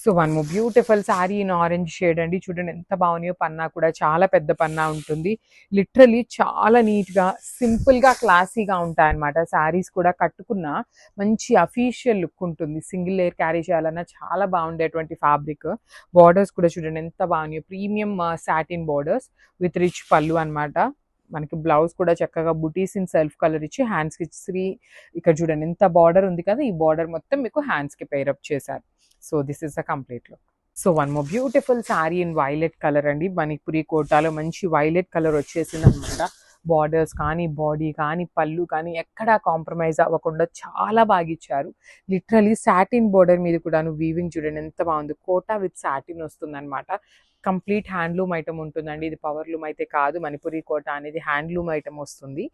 So one more beautiful sari in orange shade అండి. చూడండి ఎంత బాగున్నాయో. పన్నా కూడా చాలా పెద్ద పన్నా ఉంటుంది. లిటరలీ చాలా నీట్గా సింపుల్గా క్లాసీగా ఉంటాయన్నమాట. శారీస్ కూడా కట్టుకున్న మంచి అఫీషియల్ లుక్ ఉంటుంది. సింగిల్ లేయర్ క్యారీ చేయాలన్నా చాలా బాగుండేటువంటి ఫ్యాబ్రిక్. బార్డర్స్ కూడా చూడండి ఎంత బాగున్నాయో. Premium satin borders with rich పళ్ళు అనమాట. మనకి బ్లౌజ్ కూడా చక్కగా బుటీస్ ఇన్ సెల్ఫ్ కలర్ ఇచ్చి హ్యాండ్స్కి ఇక్కడ చూడండి ఎంత బార్డర్ ఉంది కదా, ఈ బార్డర్ మొత్తం మీకు హ్యాండ్స్కి పేరప్ చేశారు. So this is the complete look. So one more beautiful sari in violet colour అండి. మణిపురి కోటాలో మంచి వైలెట్ కలర్ వచ్చేసింది అనమాట. బార్డర్స్ కానీ, బాడీ కానీ, పళ్ళు కానీ ఎక్కడా కాంప్రమైజ్ అవ్వకుండా చాలా బాగా ఇచ్చారు. లిటరలీ సాటిన్ బార్డర్ మీద కూడాను వీవింగ్ చూడండి ఎంత బాగుంది. కోటా విత్ సాటిన్ వస్తుంది అనమాట. కంప్లీట్ హ్యాండ్లూమ్ ఐటమ్ ఉంటుందండి. ఇది పవర్లూమ్ అయితే కాదు. మణిపురి కోటా అనేది హ్యాండ్లూమ్ ఐటమ్ వస్తుంది.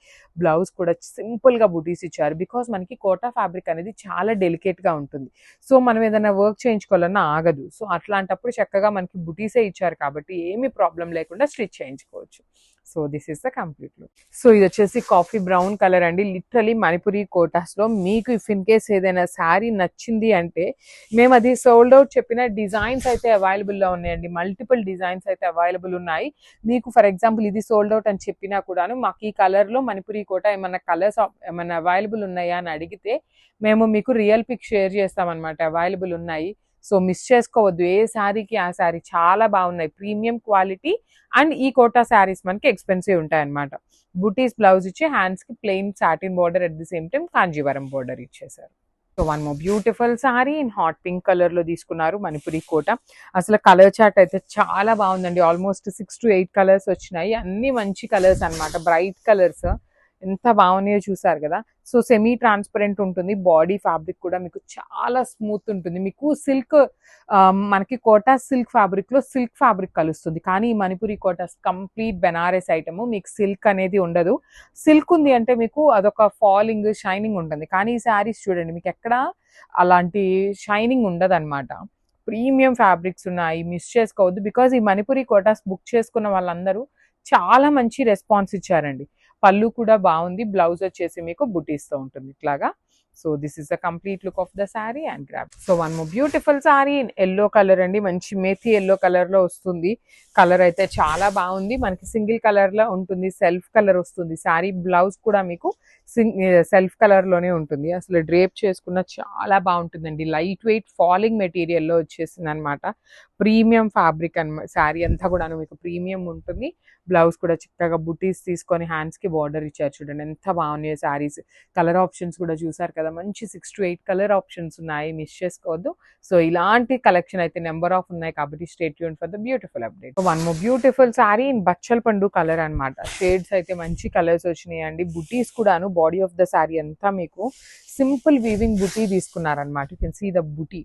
బ్లౌజ్ కూడా సింపుల్గా బుటీస్ ఇచ్చారు. బికాస్ మనకి కోటా ఫ్యాబ్రిక్ అనేది చాలా డెలికేట్గా ఉంటుంది. సో మనం ఏదైనా వర్క్ చేయించుకోవాలన్నా ఆగదు. సో అట్లాంటప్పుడు చక్కగా మనకి బుటీసే ఇచ్చారు కాబట్టి ఏమీ ప్రాబ్లం లేకుండా స్టిచ్ చేయించుకోవచ్చు. So this is the complete look. So ఇది వచ్చేసి కాఫీ బ్రౌన్ కలర్ అండి. లిటరలీ మణిపురి కోటాస్లో మీకు ఇఫ్ ఇన్ కేస్ ఏదైనా శారీ నచ్చింది అంటే మేము అది సోల్డ్ అవుట్ చెప్పిన డిజైన్స్ అయితే అవైలబుల్లో ఉన్నాయండి. మల్టిపుల్ డిజైన్స్ అయితే అవైలబుల్ ఉన్నాయి. మీకు ఫర్ ఎగ్జాంపుల్ ఇది సోల్డ్ అవుట్ అని చెప్పినా కూడాను మాకు ఈ కలర్లో మణిపురి కోట ఏమన్నా కలర్స్ ఏమన్నా అవైలబుల్ ఉన్నాయా అని అడిగితే మేము మీకు రియల్ పిక్ షేర్ చేస్తామన్నమాట. అవైలబుల్ ఉన్నాయి. సో మిస్ చేసుకోవద్దు. ఏ శారీకి ఆ శారీ చాలా బాగున్నాయి. ప్రీమియం క్వాలిటీ అండ్ ఈ కోటా శారీస్ మనకి ఎక్స్పెన్సివ్ ఉంటాయి అనమాట. బుటీస్ బ్లౌజ్ ఇచ్చి హ్యాండ్స్కి plain satin border at the same time Kanjeevaram border ఇచ్చేసారు. So one more beautiful sari in hot pink colour లో తీసుకున్నారు మణిపురి కోట. అసలు కలర్ చార్ట్ అయితే చాలా బాగుందండి. ఆల్మోస్ట్ 6 to 8 కలర్స్ వచ్చినాయి. అన్ని మంచి కలర్స్ అనమాట. బ్రైట్ కలర్స్ ఎంత బాగున్నాయో చూసారు కదా. సో సెమీ ట్రాన్స్పరెంట్ ఉంటుంది. బాడీ ఫ్యాబ్రిక్ కూడా మీకు చాలా స్మూత్ ఉంటుంది. మీకు సిల్క్ మనకి కోటా సిల్క్ ఫ్యాబ్రిక్ లో సిల్క్ ఫ్యాబ్రిక్ కలుస్తుంది. కానీ ఈ మణిపురి కోటాస్ కంప్లీట్ బెనారస్ ఐటమ్. మీకు సిల్క్ అనేది ఉండదు. సిల్క్ ఉంది అంటే మీకు అదొక ఫాలింగ్ షైనింగ్ ఉంటుంది. కానీ ఈ శారీస్ చూడండి మీకు ఎక్కడ అలాంటి షైనింగ్ ఉండదు అనమాట. ప్రీమియం ఫ్యాబ్రిక్స్ ఉన్నాయి. మిస్ చేసుకోవద్దు. బికాజ్ ఈ మణిపురి కోటాస్ బుక్ చేసుకున్న వాళ్ళందరూ చాలా మంచి రెస్పాన్స్ ఇచ్చారండి. పళ్ళు కూడా బాగుంది. బ్లౌజ్ వచ్చేసి మీకు బుటీస్తో ఉంటుంది ఇట్లాగా. So this is the complete look of the sari and grab. So one more beautiful sari in yellow colour అండి. మంచి మేథీ ఎల్లో కలర్ లో వస్తుంది. కలర్ అయితే చాలా బాగుంది. మనకి సింగిల్ కలర్ లో ఉంటుంది. సెల్ఫ్ కలర్ వస్తుంది. శారీ బ్లౌజ్ కూడా మీకు సెల్ఫ్ కలర్ లోనే ఉంటుంది. అసలు డ్రేప్ చేసుకున్న చాలా బాగుంటుందండి. లైట్ వెయిట్ ఫాలింగ్ మెటీరియల్ లో వచ్చేసింది అనమాట. ప్రీమియం ఫ్యాబ్రిక్ అనమాట. శారీ అంతా కూడా మీకు ప్రీమియం ఉంటుంది. బ్లౌజ్ కూడా చక్కగా బుటీస్ తీసుకొని హ్యాండ్స్ కి బార్డర్ ఇచ్చారు. చూడండి ఎంత బాగున్నాయి శారీస్. కలర్ ఆప్షన్స్ కూడా చూసారు కదా. మంచి 6 to 8 కలర్ ఆప్షన్స్ ఉన్నాయి. మిస్ చేసుకోవద్దు. సో ఇలాంటి కలెక్షన్ అయితే నెంబర్ ఆఫ్ ఉన్నాయి కాబట్టి stay tune for the beautiful update. One more beautiful sari in బచ్చల్ పండు కలర్ అనమాట. షేడ్స్ అయితే మంచి కలర్స్ వచ్చినాయండి. బుటీస్ కూడాను బాడీ ఆఫ్ ద శారీ అంతా మీకు simple weaving buti తీసుకున్నారనమాట. You can see the బుటీ.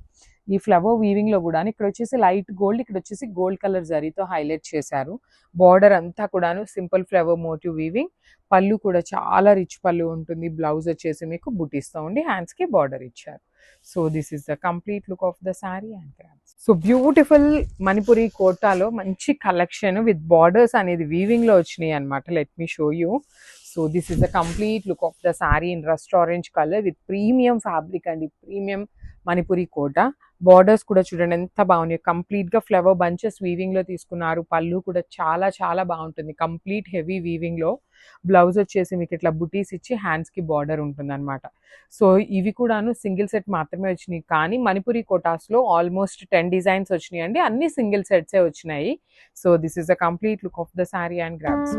ఈ ఫ్లవర్ వీవింగ్ లో కూడా ఇక్కడ వచ్చేసి లైట్ గోల్డ్, ఇక్కడ వచ్చేసి గోల్డ్ కలర్ జరీతో హైలైట్ చేశారు. బార్డర్ అంతా కూడాను సింపుల్ ఫ్లవర్ మోటివ్ వీవింగ్. పళ్ళు కూడా చాలా రిచ్ పళ్ళు ఉంటుంది. బ్లౌజ్ వచ్చేసి మీకు బుటీస్తో ఉండి హ్యాండ్స్ కి బార్డర్ ఇచ్చారు. So this is the complete look of the sari and grabs. So beautiful Manipuri కోటాలో మంచి కలెక్షన్ విత్ బార్డర్స్ అనేది వీవింగ్ లో వచ్చినాయి అనమాట. Let me show you. So this is the complete look of the sari in rust orange colour with premium fabric అండి. Premium Manipuri కోట. Borders కూడా చూడండి ఎంత బాగున్నాయి. కంప్లీట్ గా ఫ్లవర్ బంచెస్ వీవింగ్ లో తీసుకున్నారు. పళ్ళు కూడా చాలా చాలా బాగుంటుంది. కంప్లీట్ హెవీ వీవింగ్ లో. బ్లౌజ్ వచ్చేసి మీకు ఇట్లా బుటీస్ ఇచ్చి హ్యాండ్స్ కి బార్డర్ ఉంటుంది అనమాట. సో ఇవి కూడాను సింగిల్ సెట్ మాత్రమే వచ్చినాయి. కానీ మణిపురి కోటాస్ లో ఆల్మోస్ట్ 10 డిజైన్స్ వచ్చినాయి అండి. అన్ని సింగిల్ సెట్సే వచ్చినాయి. So this is the complete look of the sari and grabs.